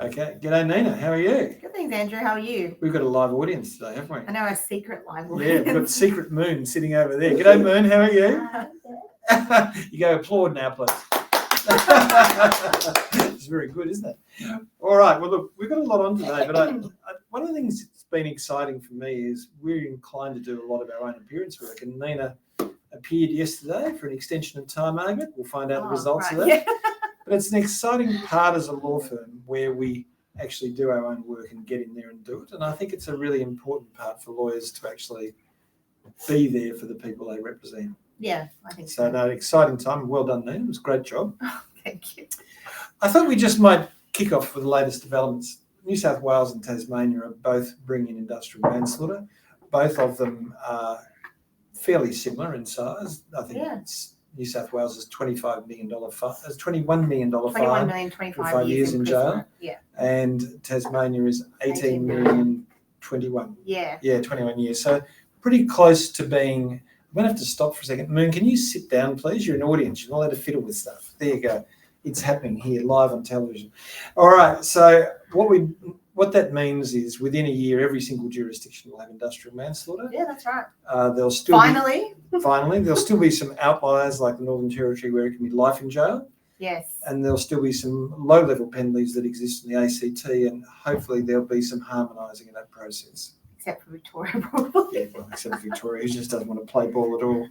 Okay. G'day, Nina. How are you? Good things, Andrew. How are you? We've got a live audience today, haven't we? I know, a secret live Yeah, audience. we've got Secret Moon sitting over there. G'day, Moon. How are you? You go applaud now, please. It's very good, isn't it? All right. Well, look, we've got a lot on today, but one of the things that's been exciting for me is we're inclined to do a lot of our own appearance work, and Nina appeared yesterday for an extension of time argument. We'll find out the results of that. Yeah. But it's an exciting part as a law firm where we actually do our own work and get in there and do it. And I think it's a really important part for lawyers to actually be there for the people they represent. Yeah, I think so. No, exciting time. Well done, Nina. It was a great job. Oh, thank you. I thought we just might kick off with the latest developments. New South Wales and Tasmania are both bringing industrial manslaughter. Both of them are fairly similar in size. I think it's New South Wales is $25 million fine. It's $21 million fine. 21 million, 25 years in jail. Yeah. And Tasmania is 18 million, 21. Yeah. Yeah, 21 years. So pretty close to being. I'm going to have to stop for a second. Moon, can you sit down, please? You're an audience. You're not allowed to fiddle with stuff. There you go. It's happening here live on television. All right. So what that means is within a year, every single jurisdiction will have industrial manslaughter. Yeah, that's right. There'll still finally, there'll still be some outliers like the Northern Territory where it can be life in jail. Yes. And there'll still be some low-level penalties that exist in the ACT, and hopefully there'll be some harmonising in that process. Except for Victoria, probably. Yeah, well, except for Victoria, who just doesn't want to play ball at all.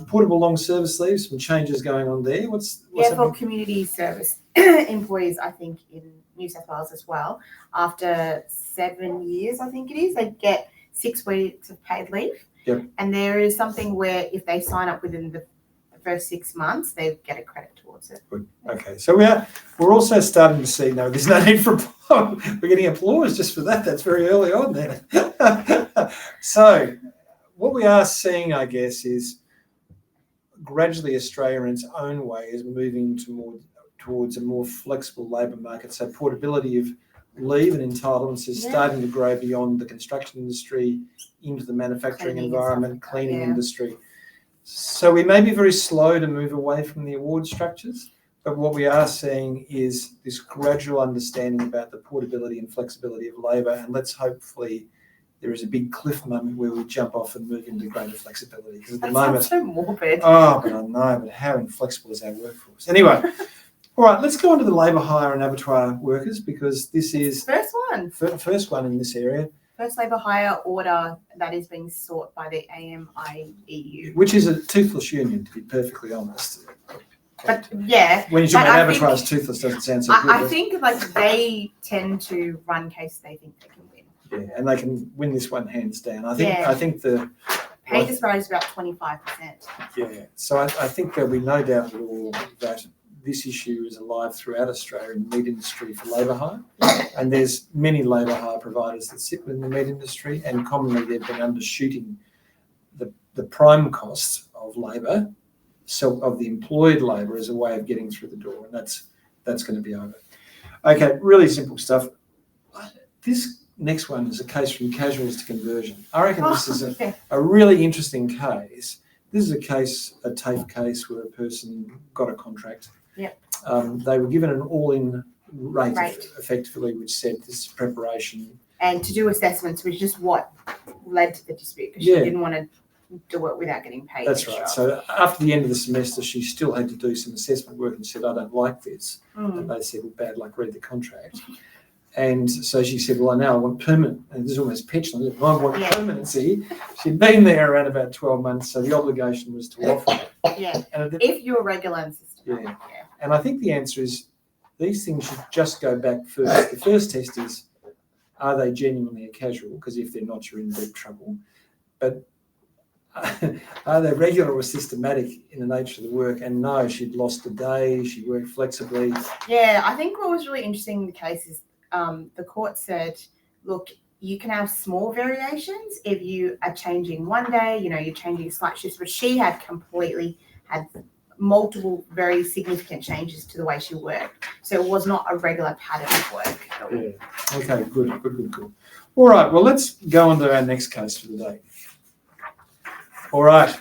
Portable long service leave, some changes going on there. What's for community service employees, I think in New South Wales as well. After 7 years, I think it is, they get 6 weeks of paid leave. Yep. And there is something where if they sign up within the first 6 months, they get a credit towards it. Good. Okay, so we're also starting to see, no, there's no need for applause. We're getting applause just for that. That's very early on there. So what we are seeing, I guess, is gradually Australia in its own way is moving towards a more flexible labour market. So portability of leave and entitlements is starting to grow beyond the construction industry into the manufacturing environment, cleaning industry. So we may be very slow to move away from the award structures, but what we are seeing is this gradual understanding about the portability and flexibility of labour, and let's hopefully there is a big cliff moment where we jump off and move into greater flexibility. Because at the moment, so morbid. Oh, but I know, but how inflexible is our workforce? Anyway, all right, let's go on to the labour hire and abattoir workers, because this is first one. First one in this area. First labour hire order that is being sought by the AMIEU. Which is a toothless union, to be perfectly honest. But yeah. When you talk about abattoirs, toothless doesn't sound so good. I think they tend to run cases they think they can win. Yeah, and they can win this one hands down. I think the pay disparity is about 25%. Yeah, so I think there'll be no doubt at all that this issue is alive throughout Australia in the meat industry for labour hire, and there's many labour hire providers that sit within the meat industry, and commonly they've been undershooting the prime costs of labour, so of the employed labour as a way of getting through the door, and that's going to be over. Okay, really simple stuff. This next one is a case from casuals to conversion. I reckon this is a really interesting case. This is a TAFE case where a person got a contract. Yep. They were given an all-in rate. Effectively, which said this is preparation. And to do assessments, which is just what led to the dispute, because she didn't want to do it without getting paid. That's right. So after the end of the semester, she still had to do some assessment work and said, I don't like this. And they said, well, bad luck, read the contract. And so she said, well, now I want permanent. And this is almost petulant. I want permanency. She'd been there around about 12 months, so the obligation was to offer it. Yeah, if you're regular in system. Yeah. And I think the answer is these things should just go back first. The first test is, are they genuinely a casual? Because if they're not, you're in deep trouble. But are they regular or systematic in the nature of the work? And no, she'd lost a day. She worked flexibly. Yeah, I think what was really interesting in the case is the court said, look, you can have small variations if you are changing one day, you're changing slight shifts, but she had multiple very significant changes to the way she worked. So it was not a regular pattern of work. Yeah. Okay, good. All right, well, let's go on to our next case for the day. All right.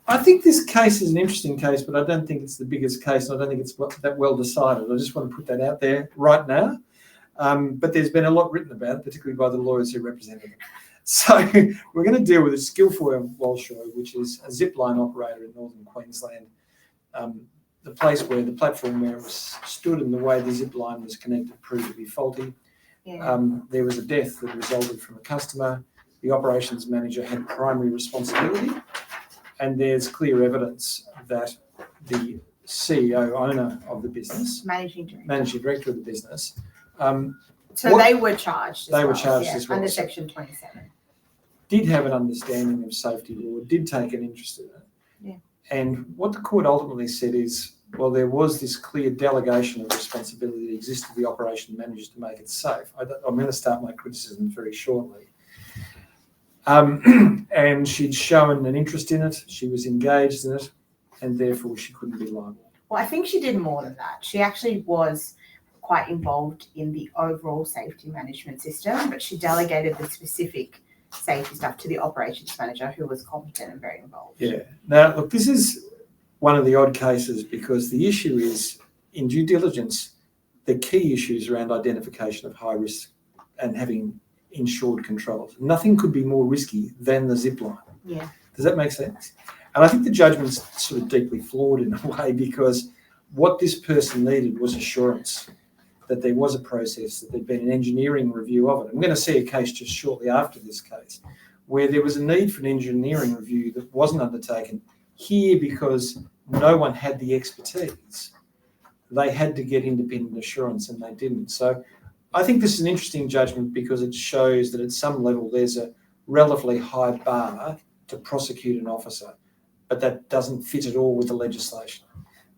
I think this case is an interesting case, but I don't think it's the biggest case. And I don't think it's that well decided. I just want to put that out there right now. But there's been a lot written about it, particularly by the lawyers who represented it. So we're going to deal with a skill for Walsh, which is a zipline operator in northern Queensland. The place where the platform where it was stood and the way the zip line was connected proved to be faulty. Yeah. There was a death that resulted from a customer. The operations manager had primary responsibility, and there's clear evidence that the CEO, owner of the business, Managing director of the business, so they were charged. They were charged as well. Under Section 27. Did have an understanding of safety law, did take an interest in it. Yeah. And what the court ultimately said is, well, there was this clear delegation of responsibility that existed to the operation managers to make it safe. I'm going to start my criticism very shortly. And she'd shown an interest in it, she was engaged in it, and therefore she couldn't be liable. Well, I think she did more than that. She actually was quite involved in the overall safety management system, but she delegated the specific safety stuff to the operations manager, who was competent and very involved. Yeah. Now, look, this is one of the odd cases because the issue is, in due diligence, the key issues around identification of high risk and having insured controls. Nothing could be more risky than the zip line. Yeah. Does that make sense? And I think the judgment's sort of deeply flawed in a way, because what this person needed was assurance that there was a process, that there'd been an engineering review of it. I'm going to see a case just shortly after this case where there was a need for an engineering review that wasn't undertaken here because no one had the expertise. They had to get independent assurance and they didn't. So I think this is an interesting judgment because it shows that at some level there's a relatively high bar to prosecute an officer, but that doesn't fit at all with the legislation.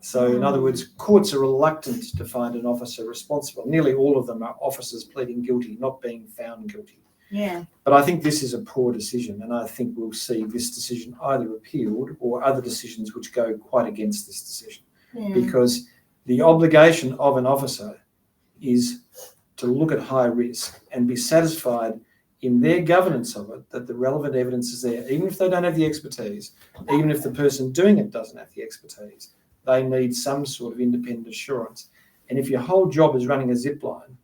So in other words, courts are reluctant to find an officer responsible. Nearly all of them are officers pleading guilty, not being found guilty. Yeah. But I think this is a poor decision, and I think we'll see this decision either appealed or other decisions which go quite against this decision. Yeah. Because the obligation of an officer is to look at high risk and be satisfied in their governance of it that the relevant evidence is there, even if they don't have the expertise, even if the person doing it doesn't have the expertise. They need some sort of independent assurance. And if your whole job is running a zip line,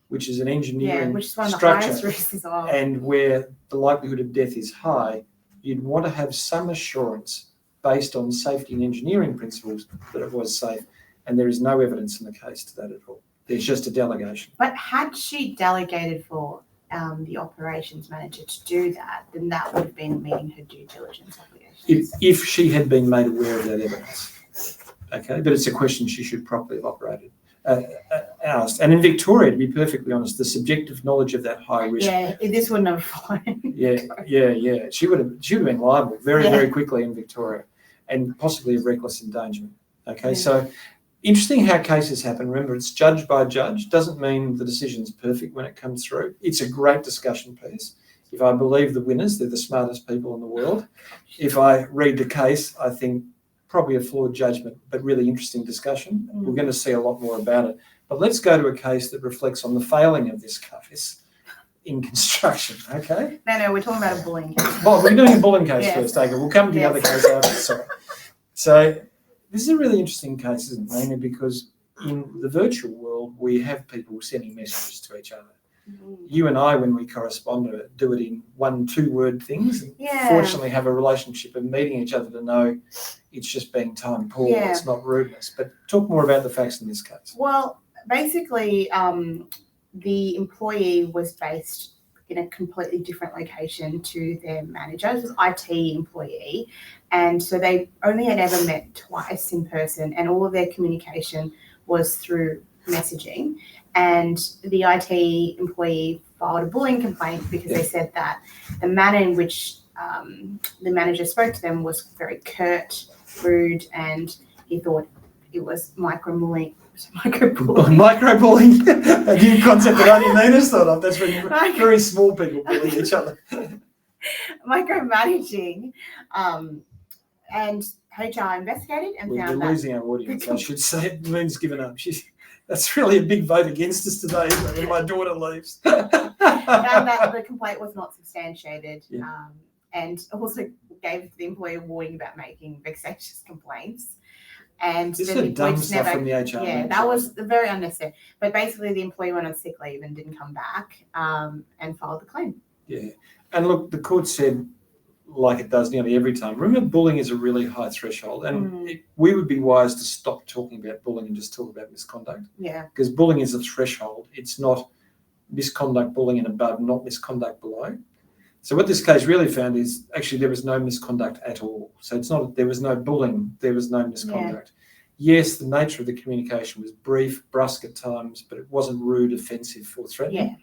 which is an engineering which is one of the structure, highest risks as well, and where the likelihood of death is high, you'd want to have some assurance based on safety and engineering principles that it was safe. And there is no evidence in the case to that at all. There's just a delegation. But had she delegated for the operations manager to do that, then that would have been meeting her due diligence obligations. If she had been made aware of that evidence. Okay, but it's a question she should properly have asked. And in Victoria, to be perfectly honest, the subjective knowledge of that high risk. Yeah, this wouldn't have fallen. Yeah. She would have been liable very quickly in Victoria, and possibly of reckless endangerment. Okay, so interesting how cases happen. Remember, it's judge by judge. Doesn't mean the decision's perfect when it comes through. It's a great discussion piece. If I believe the winners, they're the smartest people in the world. If I read the case, I think probably a flawed judgment, but really interesting discussion. We're going to see a lot more about it. But let's go to a case that reflects on the failing of this case in construction, okay? No, we're talking about a bullying case. Well, we're doing a bullying case first, okay? We'll come to the other case after, sorry. So this is a really interesting case, isn't it? Mainly because in the virtual world, we have people sending messages to each other. You and I, when we correspond, do it in 1-2 word things. Fortunately, have a relationship of meeting each other to know it's just being time poor. It's not rudeness. But talk more about the facts in this case. Well, basically, the employee was based in a completely different location to their manager. It was an IT employee, and so they only had ever met twice in person, and all of their communication was through messaging. And the IT employee filed a bullying complaint because they said that the manner in which the manager spoke to them was very curt, rude, and he thought it was microbullying. Microbullying, a new concept that only Nina's thought of. That's when very small people bully each other. Micromanaging, and HR investigated and found we're losing our audience. I should say. Lynn's given up. That's really a big vote against us today, isn't it, when my daughter leaves. Found that the complaint was not substantiated, and also gave the employee a warning about making vexatious complaints. And This then is the employee dumb just stuff never, from the HR. yeah, manager. that was very unnecessary. But basically, the employee went on sick leave and didn't come back and filed the claim. Yeah. And look, the court said, like it does nearly every time, remember, bullying is a really high threshold. And we would be wise to stop talking about bullying and just talk about misconduct. Yeah. Because bullying is a threshold. It's not misconduct, bullying and above, not misconduct below. So what this case really found is actually there was no misconduct at all. So it's not, there was no bullying, there was no misconduct. Yeah. Yes, the nature of the communication was brief, brusque at times, but it wasn't rude, offensive, or threatening. Yeah.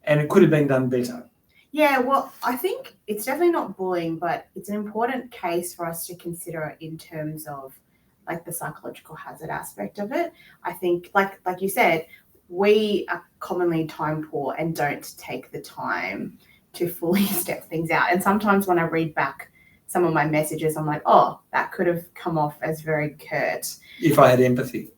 And it could have been done better. Yeah, well, I think it's definitely not bullying, but it's an important case for us to consider in terms of like the psychological hazard aspect of it. I think, like you said, we are commonly time poor and don't take the time to fully step things out. And sometimes when I read back some of my messages, I'm like, oh, that could have come off as very curt. If I had empathy.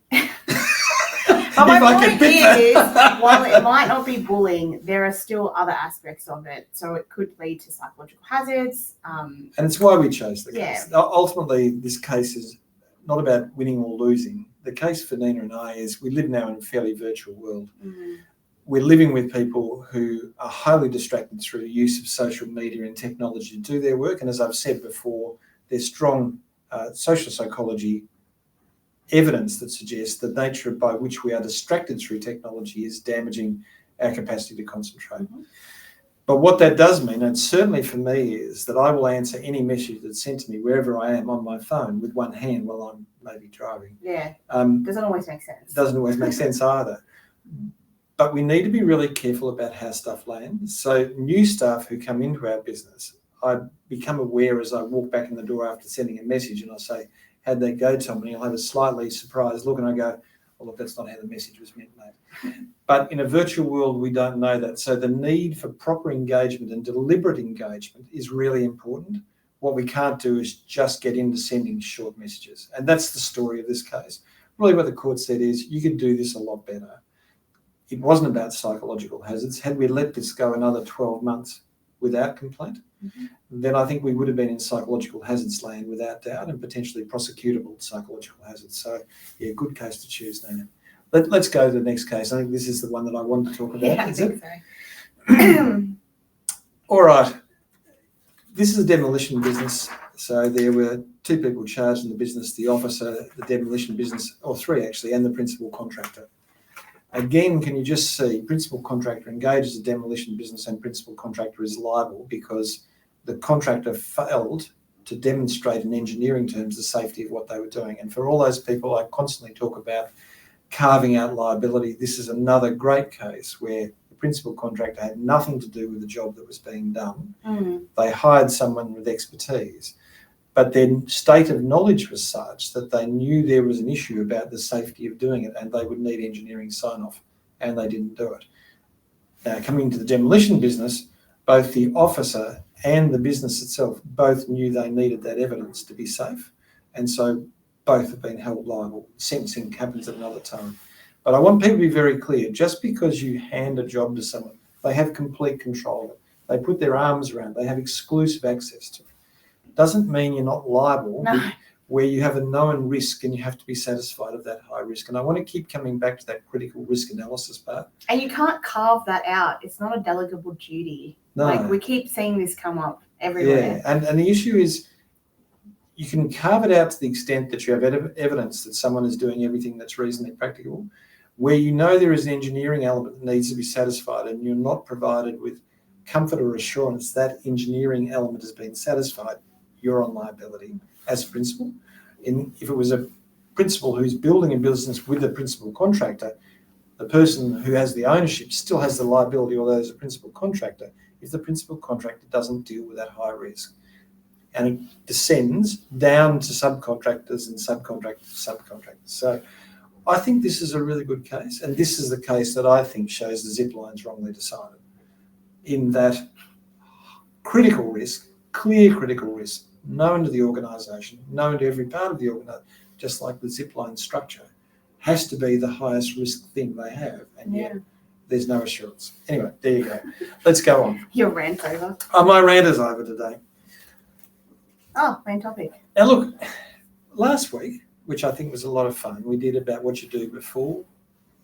But my point is, while it might not be bullying, there are still other aspects of it. So it could lead to psychological hazards. And it's why we chose the case. Yeah. Ultimately, this case is not about winning or losing. The case for Nina and I is we live now in a fairly virtual world. We're living with people who are highly distracted through the use of social media and technology to do their work. And as I've said before, there's strong social psychology evidence that suggests the nature by which we are distracted through technology is damaging our capacity to concentrate. But what that does mean, and certainly for me, is that I will answer any message that's sent to me wherever I am on my phone with one hand while I'm maybe driving. Yeah, doesn't always make sense. Doesn't always make sense either. But we need to be really careful about how stuff lands. So new staff who come into our business, I become aware as I walk back in the door after sending a message and I say, how'd that go, Tom? And he'll have a slightly surprised look and I go, oh, look, that's not how the message was meant, mate. But in a virtual world, we don't know that. So the need for proper engagement and deliberate engagement is really important. What we can't do is just get into sending short messages. And that's the story of this case. Really what the court said is you could do this a lot better. It wasn't about psychological hazards. Had we let this go another 12 months without complaint, then I think we would have been in psychological hazards land without doubt and potentially prosecutable psychological hazards. So, yeah, good case to choose, Nina. Let's go to the next case. I think this is the one that I wanted to talk about. Yeah, I think so. All right. This is a demolition business. So there were two people charged in the business, the officer, the demolition business, or three actually, and the principal contractor. Again, can you just see principal contractor engages a demolition business and principal contractor is liable because the contractor failed to demonstrate in engineering terms the safety of what they were doing. And for all those people, I constantly talk about carving out liability. This is another great case where the principal contractor had nothing to do with the job that was being done. They hired someone with expertise, but their state of knowledge was such that they knew there was an issue about the safety of doing it and they would need engineering sign-off, and they didn't do it. Now, coming to the demolition business, both the officer and the business itself both knew they needed that evidence to be safe, and so both have been held liable. Sentencing happens at another time. But I want people to be very clear, just because you hand a job to someone, they have complete control of it. They put their arms around it, they have exclusive access to it. Doesn't mean you're not liable, where you have a known risk and you have to be satisfied of that high risk. And I want to keep coming back to that critical risk analysis part. And you can't carve that out. It's not a delegable duty. No. Like we keep seeing this come up everywhere. Yeah, and the issue is you can carve it out to the extent that you have evidence that someone is doing everything that's reasonably practicable. Where you know there is an engineering element that needs to be satisfied and you're not provided with comfort or assurance that engineering element has been satisfied, you're on liability as a principal. If it was a principal who's building a business with a principal contractor, the person who has the ownership still has the liability, although there's a principal contractor, if the principal contractor doesn't deal with that high risk. And it descends down to subcontractors and subcontractors to subcontractors. So I think this is a really good case. And this is the case that I think shows the zip line's wrongly decided, in that critical risk, clear critical risk, known to the organisation, known to every part of the organisation, just like the zip line structure, has to be the highest risk thing they have. And yet there's no assurance. Anyway, there you go. Let's go on. Your rant over. My rant is over today. Oh, main topic. Now look, last week, which I think was a lot of fun, we did about what you do before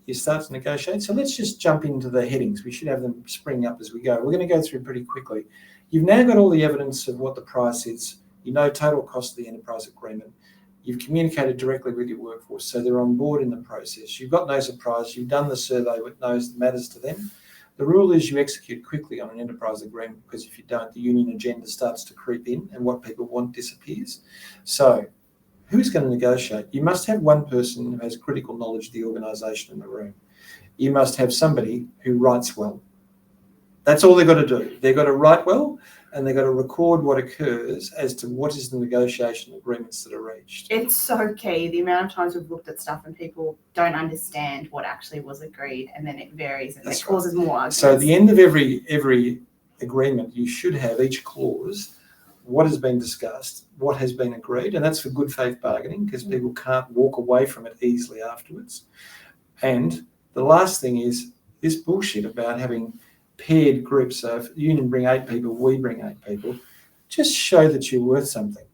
you start to negotiate. So let's just jump into the headings. We should have them spring up as we go. We're going to go through pretty quickly. You've now got all the evidence of what the price is. You know total cost of the enterprise agreement. You've communicated directly with your workforce, so they're on board in the process. You've got no surprise. You've done the survey that matters to them. The rule is you execute quickly on an enterprise agreement, because if you don't, the union agenda starts to creep in and what people want disappears. So who's going to negotiate? You must have one person who has critical knowledge of the organisation in the room. You must have somebody who writes well. That's all they've got to do. They've got to write well, and they've got to record what occurs as to what is the negotiation agreements that are reached. It's so key. The amount of times we've looked at stuff and people don't understand what actually was agreed, and then it varies and it causes more arguments. So at the end of every agreement, you should have each clause, what has been discussed, what has been agreed, and that's for good faith bargaining, because people can't walk away from it easily afterwards. And the last thing is this bullshit about having paired groups. So if the union bring 8 people, we bring 8 people, just show that you're worth something.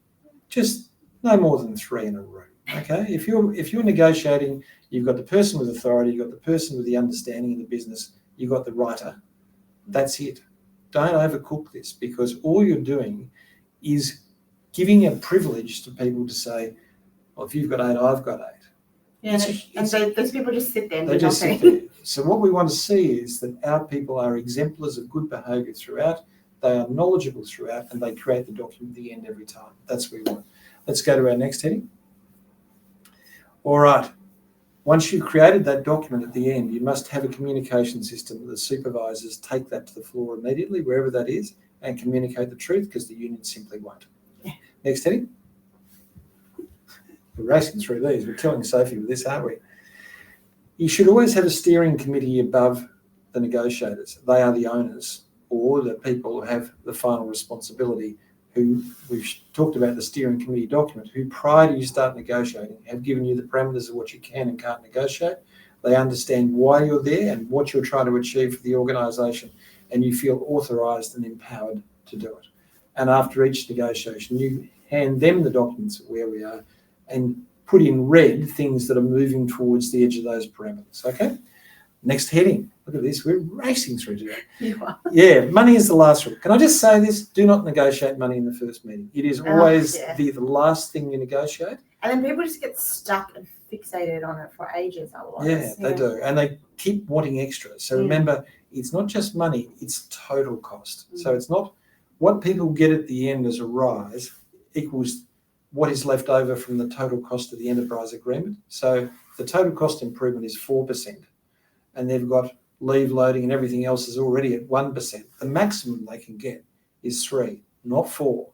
Just no more than 3 in a room. Okay? If you're negotiating, you've got the person with authority, you've got the person with the understanding of the business, you've got the writer. That's it. Don't overcook this, because all you're doing is giving a privilege to people to say, well, if you've got 8, I've got 8. Yeah, those people just sit there and they just sit there. So what we want to see is that our people are exemplars of good behaviour throughout, they are knowledgeable throughout, and they create the document at the end every time. That's what we want. Let's go to our next heading. All right. Once you've created that document at the end, you must have a communication system that the supervisors take that to the floor immediately, wherever that is, and communicate the truth, because the union simply won't. Yeah. Next heading. We're racing through these. We're killing Sophie with this, aren't we? You should always have a steering committee above the negotiators. They are the owners, or the people who have the final responsibility, who we've talked about the steering committee document, who prior to you start negotiating have given you the parameters of what you can and can't negotiate. They understand why you're there and what you're trying to achieve for the organisation, and you feel authorised and empowered to do it. And after each negotiation, you hand them the documents of where we are and put in red things that are moving towards the edge of those parameters. Okay? Next heading. Look at this. We're racing through today. You are. Yeah, money is the last rule. Can I just say this? Do not negotiate money in the first meeting. It is always the last thing you negotiate. And then people just get stuck and fixated on it for ages otherwise. Yeah, they do. And they keep wanting extra. So remember, it's not just money, it's total cost. So it's not what people get at the end as a rise equals what is left over from the total cost of the enterprise agreement. So the total cost improvement is 4%, and they've got leave loading and everything else is already at 1%. The maximum they can get is 3, not 4.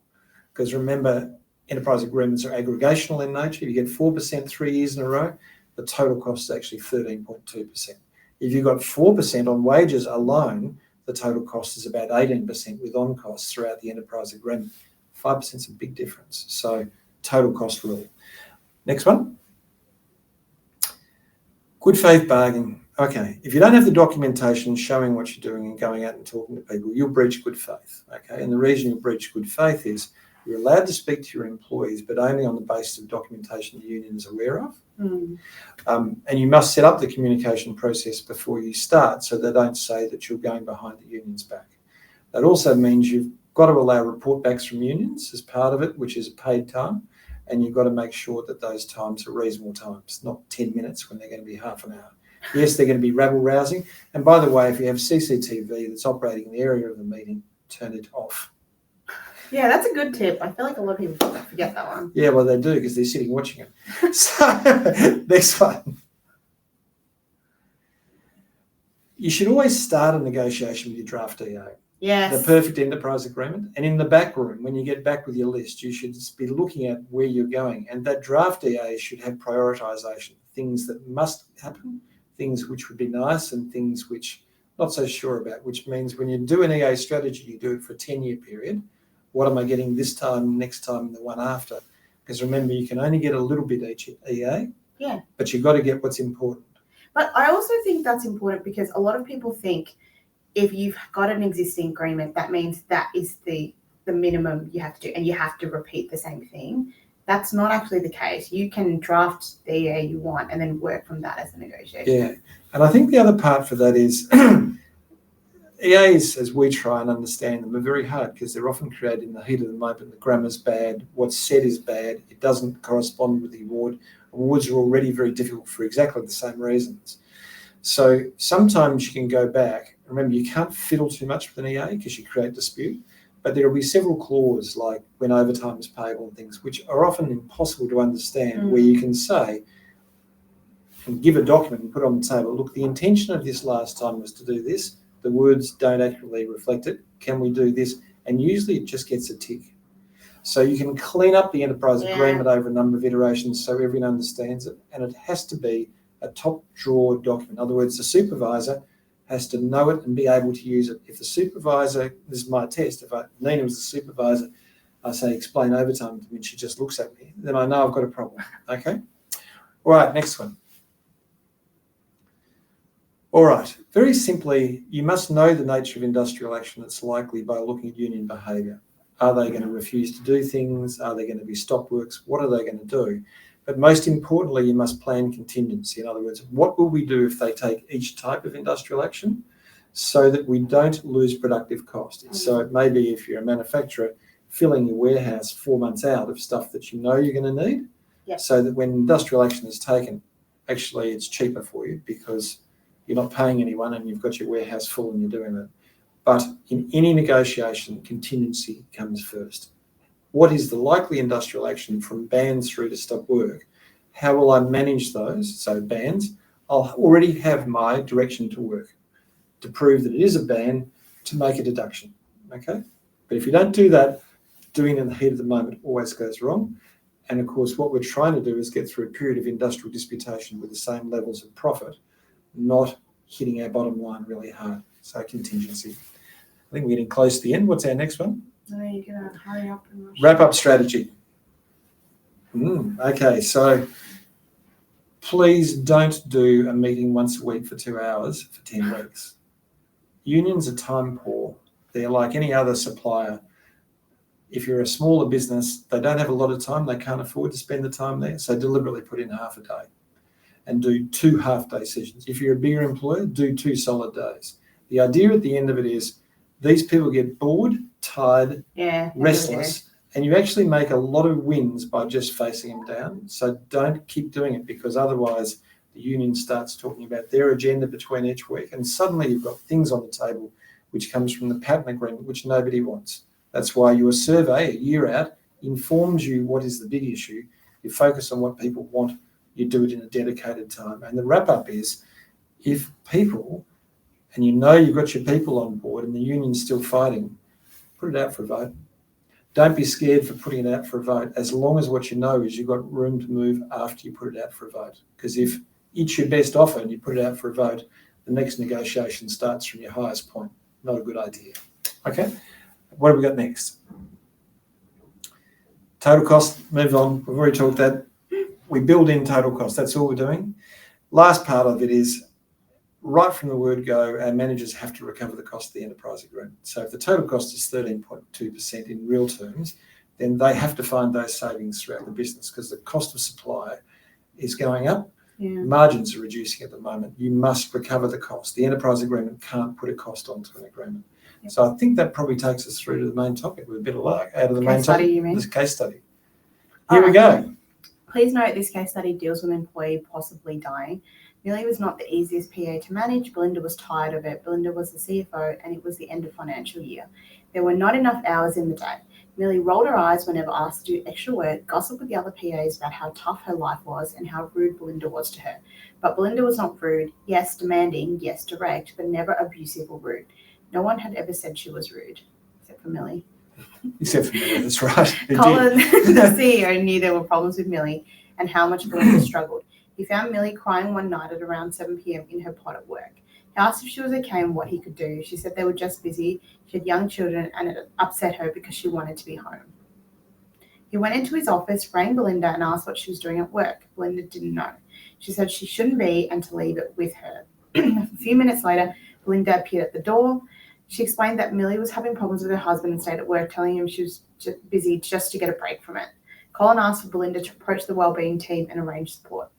Because remember, enterprise agreements are aggregational in nature. If you get 4% 3 years in a row, the total cost is actually 13.2%. If you've got 4% on wages alone, the total cost is about 18% with on costs throughout the enterprise agreement. 5% is a big difference. So total cost rule. Next one. Good faith bargaining. Okay, if you don't have the documentation showing what you're doing and going out and talking to people, you'll breach good faith. Okay, and the reason you breach good faith is you're allowed to speak to your employees, but only on the basis of documentation the union is aware of. And you must set up the communication process before you start, so they don't say that you're going behind the union's back. That also means you've got to allow report backs from unions as part of it, which is a paid time, and you've got to make sure that those times are reasonable times, not 10 minutes when they're going to be half an hour. Yes, they're going to be rabble-rousing. And by the way, if you have CCTV that's operating in the area of the meeting, turn it off. Yeah, that's a good tip. I feel like a lot of people forget that one. Yeah, well, they do, because they're sitting watching it. So, next one. You should always start a negotiation with your draft EA. Yes. The perfect enterprise agreement. And in the back room, when you get back with your list, you should be looking at where you're going. And that draft EA should have prioritisation, things that must happen, things which would be nice, and things which not so sure about, which means when you do an EA strategy, you do it for a 10-year period. What am I getting this time, next time, and the one after? Because remember, you can only get a little bit each EA, but you've got to get what's important. But I also think that's important because a lot of people think if you've got an existing agreement, that means that is the the minimum you have to do, and you have to repeat the same thing. That's not actually the case. You can draft the EA you want and then work from that as a negotiation. Yeah, and I think the other part for that is EAs, as we try and understand them, are very hard because they're often created in the heat of the moment. The grammar's bad, what's said is bad, it doesn't correspond with the award. Awards are already very difficult for exactly the same reasons. So sometimes you can go back. Remember, you can't fiddle too much with an EA because you create dispute, but there will be several clauses like when overtime is payable and things, which are often impossible to understand, where you can say and give a document and put on the table, look, the intention of this last time was to do this. The words don't accurately reflect it. Can we do this? And usually it just gets a tick. So you can clean up the enterprise agreement over a number of iterations so everyone understands it, and it has to be a top drawer document. In other words, the supervisor has to know it and be able to use it. If the supervisor, this is my test, if Nina was the supervisor, I say explain overtime to me and she just looks at me, then I know I've got a problem, okay? All right, next one. All right, very simply, you must know the nature of industrial action that's likely by looking at union behaviour. Are they going to refuse to do things? Are they going to be stop works? What are they going to do? But most importantly, you must plan contingency. In other words, what will we do if they take each type of industrial action so that we don't lose productive cost? So it may be, if you're a manufacturer, filling your warehouse 4 months out of stuff that you know you're going to need, so that when industrial action is taken, actually it's cheaper for you because you're not paying anyone and you've got your warehouse full and you're doing it. But in any negotiation, contingency comes first. What is the likely industrial action from bans through to stop work? How will I manage those? So bans, I'll already have my direction to work to prove that it is a ban, to make a deduction, okay? But if you don't do that, doing it in the heat of the moment always goes wrong. And of course, what we're trying to do is get through a period of industrial disputation with the same levels of profit, not hitting our bottom line really hard. So contingency. I think we're getting close to the end. What's our next one? No, you're going to hurry up and rush. Wrap up strategy. Okay, so please don't do a meeting once a week for 2 hours for 10 weeks. Unions are time poor. They're like any other supplier. If you're a smaller business, they don't have a lot of time. They can't afford to spend the time there. So deliberately put in half a day and do 2 half-day sessions. If you're a bigger employer, do 2 solid days. The idea at the end of it is these people get bored, tired, restless, and you actually make a lot of wins by just facing them down. So don't keep doing it, because otherwise the union starts talking about their agenda between each week, and suddenly you've got things on the table which comes from the patent agreement, which nobody wants. That's why your survey a year out informs you what is the big issue. You focus on what people want. You do it in a dedicated time. And the wrap-up is, if people, and you know you've got your people on board and the union's still fighting, put it out for a vote. Don't be scared for putting it out for a vote, as long as what you know is you've got room to move after you put it out for a vote. Because if it's your best offer and you put it out for a vote, the next negotiation starts from your highest point. Not a good idea. Okay, what have we got next? Total cost, move on. We've already talked that. We build in total cost. That's all we're doing. Last part of it is, right from the word go, our managers have to recover the cost of the enterprise agreement. So if the total cost is 13.2% in real terms, then they have to find those savings throughout the business, because the cost of supply is going up. Margins are reducing at the moment. You must recover the cost. The enterprise agreement can't put a cost onto an agreement. So I think that probably takes us through to the main topic with a bit of luck. Out of the main topic, this case study. Here we go. Please note this case study deals with an employee possibly dying. Millie was not the easiest PA to manage. Belinda was tired of it. Belinda was the CFO, and it was the end of financial year. There were not enough hours in the day. Millie rolled her eyes whenever asked to do extra work, gossiped with the other PAs about how tough her life was and how rude Belinda was to her. But Belinda was not rude. Yes, demanding. Yes, direct, but never abusive or rude. No one had ever said she was rude, except for Millie. Except for Millie, that's right. Colin, the CEO, knew there were problems with Millie and how much Belinda struggled. He found Millie crying one night at around 7 p.m. in her pod at work. He asked if she was okay and what he could do. She said they were just busy. She had young children and it upset her because she wanted to be home. He went into his office, rang Belinda and asked what she was doing at work. Belinda didn't know. She said she shouldn't be and to leave it with her. A few minutes later, Belinda appeared at the door. She explained that Millie was having problems with her husband and stayed at work, telling him she was just busy just to get a break from it. Colin asked for Belinda to approach the wellbeing team and arrange support.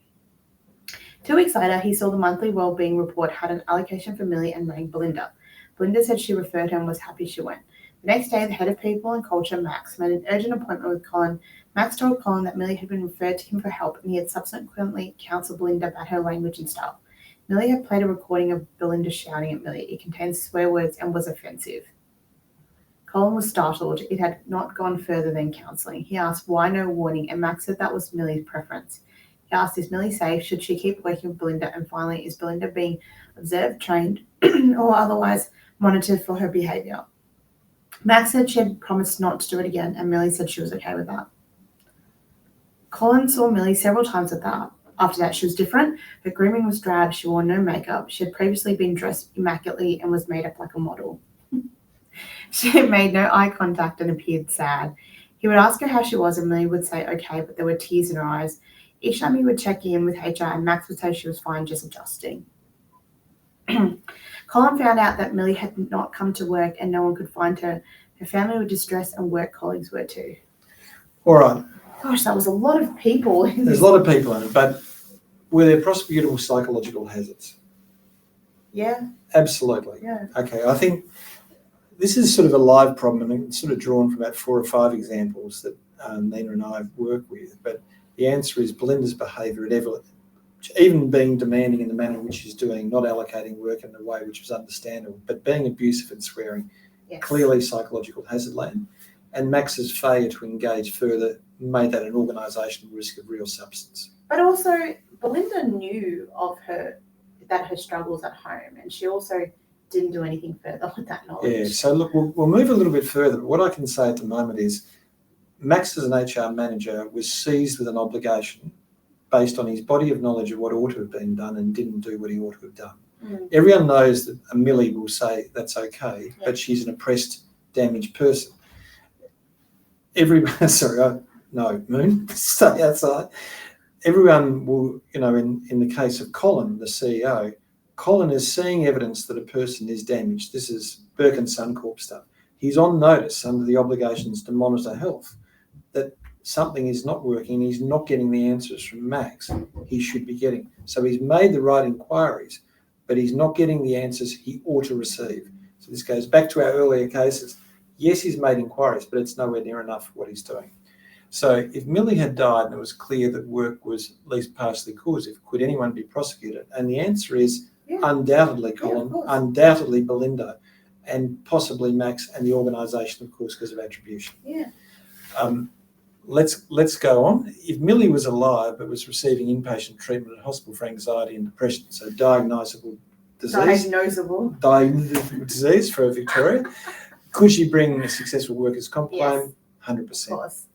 2 weeks later, he saw the monthly wellbeing report had an allocation for Millie and rang Belinda. Belinda said she referred her and was happy she went. The next day, the head of people and culture, Max, made an urgent appointment with Colin. Max told Colin that Millie had been referred to him for help, and he had subsequently counselled Belinda about her language and style. Millie had played a recording of Belinda shouting at Millie. It contained swear words and was offensive. Colin was startled. It had not gone further than counselling. He asked why no warning, and Max said that was Millie's preference. He asked, is Millie safe? Should she keep working with Belinda? And finally, is Belinda being observed, trained, or otherwise monitored for her behaviour? Max said she had promised not to do it again, and Millie said she was okay with that. Colin saw Millie several times after that. She was different. Her grooming was drab. She wore no makeup. She had previously been dressed immaculately and was made up like a model. She had made no eye contact and appeared sad. He would ask her how she was, and Millie would say okay, but there were tears in her eyes. Each time he would check in with HR, and Max would say she was fine, just adjusting. Colin found out that Millie had not come to work and no one could find her. Her family were distressed and work colleagues were too. All right. Gosh, that was a lot of people. There's a lot of people in it, but were there prosecutable psychological hazards? Yeah. Absolutely. Yeah. Okay, I think this is sort of a live problem, and it's sort of drawn from about 4 or 5 examples that Nina and I have worked with, but the answer is Belinda's behaviour at even being demanding in the manner in which she's doing, not allocating work in a way which was understandable, but being abusive and swearing, Yes. Clearly psychological hazard land. And Max's failure to engage further made that an organisational risk of real substance. But also, Belinda knew of her struggles at home, and she also didn't do anything further with that knowledge. Yeah, so look, we'll move a little bit further. But what I can say at the moment is Max, as an HR manager, was seized with an obligation based on his body of knowledge of what ought to have been done and didn't do what he ought to have done. Everyone knows that a Millie will say that's okay, but she's an oppressed, damaged person. Moon, stay outside. Everyone will, in the case of Colin, the CEO, Colin is seeing evidence that a person is damaged. This is Burke and Suncorp stuff. He's on notice under the obligations to monitor health that something is not working. He's not getting the answers from Max he should be getting. So he's made the right inquiries, but he's not getting the answers he ought to receive. So this goes back to our earlier cases. Yes, he's made inquiries, but it's nowhere near enough what he's doing. So if Millie had died and it was clear that work was at least partially causative, could anyone be prosecuted? And the answer is undoubtedly Colin, undoubtedly Belinda, and possibly Max and the organisation, of course, because of attribution. Yeah. Let's go on. If Millie was alive but was receiving inpatient treatment at hospital for anxiety and depression, so diagnosable disease for Victoria, could she bring a successful workers' comp claim? 100%. Of course.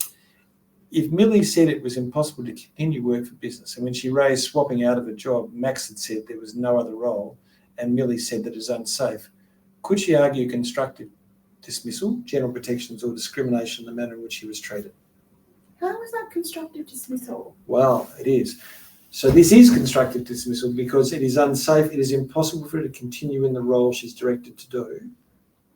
If Millie said it was impossible to continue work for business, and when she raised swapping out of a job, Max had said there was no other role, and Millie said that it was unsafe, could she argue constructive dismissal, general protections, or discrimination in the manner in which she was treated? How was that constructive dismissal? Well, it is. So this is constructive dismissal because it is unsafe. It is impossible for her to continue in the role she's directed to do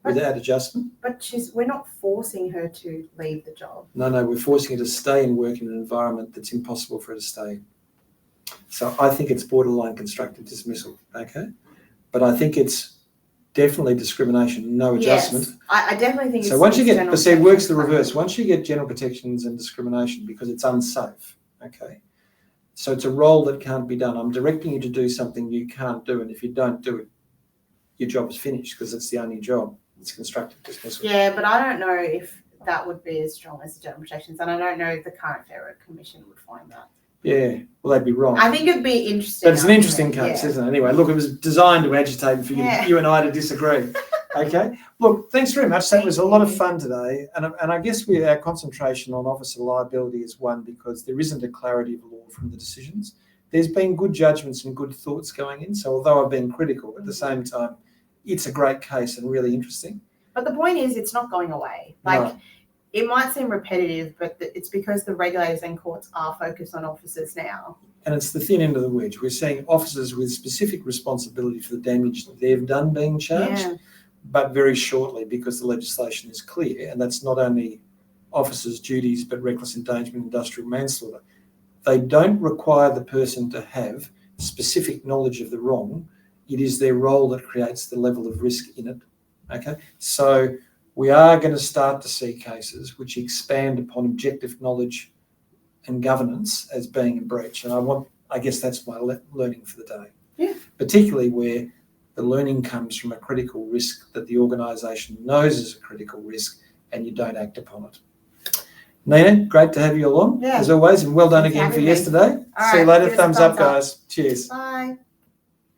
without adjustment. But we're not forcing her to leave the job. No, we're forcing her to stay and work in an environment that's impossible for her to stay in. So I think it's borderline constructive dismissal, okay? But I think it's definitely discrimination, no adjustment. Yes, I definitely think so once you get, but see, it works the reverse. Once you get general protections and discrimination because it's unsafe, okay? So it's a role that can't be done. I'm directing you to do something you can't do, and if you don't do it, your job is finished because it's the only job. It's constructive dismissal. Yeah, but I don't know if that would be as strong as the general protections, and I don't know if the current Fair Work Commission would find that. Yeah, well, they'd be wrong. I think it'd be interesting. But it's an interesting case, isn't it? Anyway, look, it was designed to agitate for you and I to disagree. Okay. Look, thanks very much. That was a lot of fun today. And I guess our concentration on officer liability is one because there isn't a clarity of law from the decisions. There's been good judgments and good thoughts going in. So although I've been critical, at the same time, it's a great case and really interesting. But the point is, it's not going away. It might seem repetitive, but it's because the regulators and courts are focused on officers now. And it's the thin end of the wedge. We're seeing officers with specific responsibility for the damage that they've done being charged. Yeah. but very shortly, because the legislation is clear, and that's not only officers' duties but reckless endangerment, industrial manslaughter. They don't require the person to have specific knowledge of the wrong. It is their role that creates the level of risk in it. Okay, so we are going to start to see cases which expand upon objective knowledge and governance as being a breach, and I guess that's my learning for the day. Yeah. Particularly where the learning comes from a critical risk that the organisation knows is a critical risk and you don't act upon it. Nina, great to have you along, as always, and well done again for yesterday. See you later. Thumbs up, guys. Cheers. Bye.